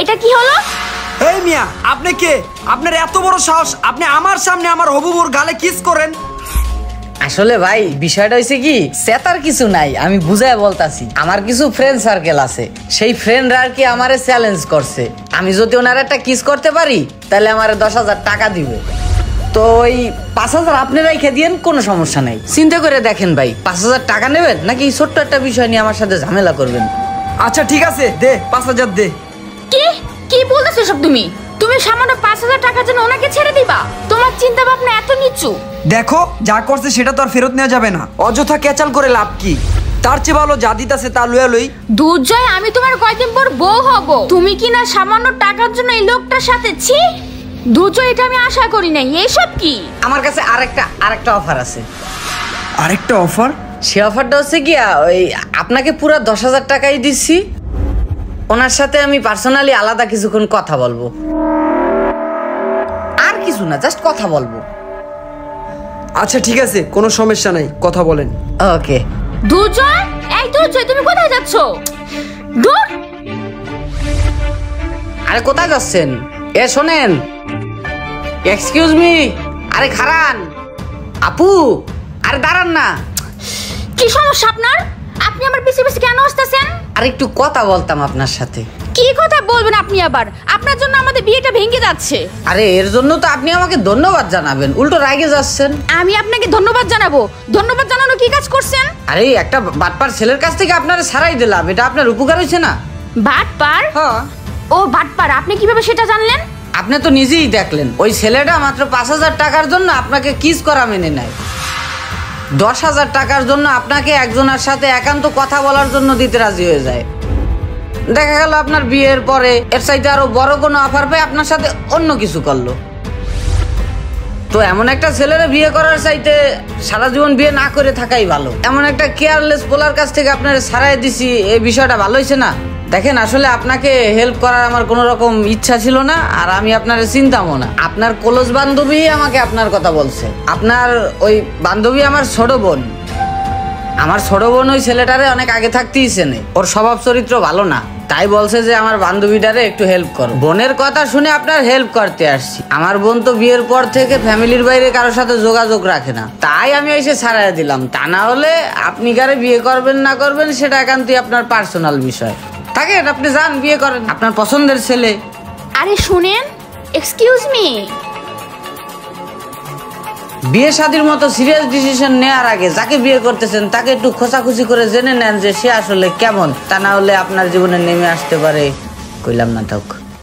এটা কি হলো? এই মিয়া, আপনি কে? আপনার এত বড় সাহস, আপনি আমার সামনে আমার হবু বউর গালে কিস করেন? আসলে ভাই বিষয়টা হয়েছে কি, সেতার কিছু নাই, আমি বুঝায় বলতাছি। আমার কিছু ফ্রেন্ড সার্কেল আছে, সেই ফ্রেন্ডরা আর কি আমারে চ্যালেঞ্জ করছে, আমি যদি ওনার একটা কিস করতে পারি তাহলে আমার 10,000 টাকা দিবে। তো ওই 5,000 আপনি রেখে দিয়েন, কোনো সমস্যা নাই। চিন্তা করে দেখেন ভাই, 5,000 টাকা নেবেন নাকি ছোট্ট একটা বিষয় নিয়ে আমার সাথে ঝামেলা করবেন? আচ্ছা ঠিক আছে, দে 5,000 দে। কি কি বলতেছো সব তুমি? তুমি সামান্য 5,000 টাকার জন্য ওনাকে ছেড়ে দিবা? তোমার চিন্তা ভাবনা এত নিচু? দেখো, যা করছে সেটা তো আর ফেরত নেওয়া যাবে না, অযথা ক্যাচাল করে লাভ কি? তার চেয়ে ভালো যা দিতাছে তা লইয়া লই। দুর্জয়, আমি তোমার কয়দিন পর বউ হব, তুমি কি না সামান্য টাকার জন্য এই লোকটার সাথে? ছি দুর্জয়, এটা আমি আশা করি নাই। এসব কি? আমার কাছে আরেকটা অফার আছে। আরেকটা অফার? সে অফারটা হচ্ছে কি, ওই আপনাকে পুরো 10,000 টাকাই দিচ্ছি, ওনার সাথে আমি পার্সোনালি আলাদা কিছুক্ষণ কথা বলবো, আর কিছু না, জাস্ট কথা বলবো। আচ্ছা ঠিক আছে, কোনো সমস্যা নাই, কথা বলেন। ওকে। দুর্জয়, এই দুর্জয়, তুমি কোথায় যাচ্ছ? দূর! আরে কোথায় যাচ্ছেন? এ শোনেন, এক্সকিউজ মি, আরে খারান আপু, আরে দাঁড়ান না। কি সমস্যা আপনার? আপনি আমার পিছে পিছে কেন আসতেছেন? আর একটু কথা বলতাম আপনার সাথে। কি কথা বলবেন আপনি আবার? আপনার জন্য আমাদের বিয়েটা ভেঙে যাচ্ছে। আরে এর জন্য তো আপনি আমাকে ধন্যবাদ জানাবেন, উল্টো রাগে যাচ্ছেন। আমি আপনাকে ধন্যবাদ জানাবো? ধন্যবাদ জানানো কি কাজ করছেন? আরে একটা বাটপার ছেলের কাছ থেকে আপনারা ছাড়াই দিলাম, এটা আপনার উপকার হয়েছে না? বাটপার? হ্যাঁ। ও বাটপার, আপনি কিভাবে সেটা জানলেন? আপনি তো নিজেই দেখলেন, ওই ছেলেটা মাত্র 5,000 টাকার জন্য আপনাকে কিস করা মেনে নেয়। 10,000 টাকার জন্য আপনাকে একজনের সাথে একান্ত কথা বলার জন্য দিতে রাজি হয়ে যায়। দেখা গেল আপনার বিয়ের পরে এর চাইতে আরো বড় কোনো অফার পেয়ে আপনার সাথে অন্য কিছু করলো। তো এমন একটা ছেলেরা বিয়ে করার চাইতে সারা জীবন বিয়ে না করে থাকাই ভালো। এমন একটা কেয়ারলেস পোলার কাছ থেকে আপনার ছাড়াই দিছি, এই বিষয়টা ভালো হয়েছে না? দেখেন, আসলে আপনাকে হেল্প করার আমার কোনো রকম ইচ্ছা ছিল না, আর আমি আপনার চিন্তামও না। আপনার ক্লোজ বান্ধবী আমাকে আপনার কথা বলছে। আপনার ওই বান্ধবী আমার ছোট বোন। আমার ছোট বোন ওই ছেলেটারে অনেক আগে থাকতেই চেনে, ওর স্বভাব চরিত্র ভালো না, তাই বলছে যে আমার বান্ধবীটারে একটু হেল্প করো। বোনের কথা শুনে আপনার হেল্প করতে আসছি। আমার বোন তো বিয়ের পর থেকে ফ্যামিলির বাইরে কারোর সাথে যোগাযোগ রাখে না, তাই আমি এসে ছাড়াই দিলাম। তা না হলে আপনি কারে বিয়ে করবেন না করবেন সেটা একান্তই আপনার পার্সোনাল বিষয়। থাকেন, আপনি যান, বিয়ে করেন আপনার পছন্দের ছেলে। আরে শুনেন, এক্সকিউজ মি, বিয়ে শাদীর মতো সিরিয়াস ডিসিশন নেওয়ার আগে যাকে বিয়ে করতেছেন তাকে একটু খোঁচাখুচি করে জেনে নেন যে সে আসলে কেমন, তা না হলে আপনার জীবনে নেমে আসতে পারে কইলাম না থাক।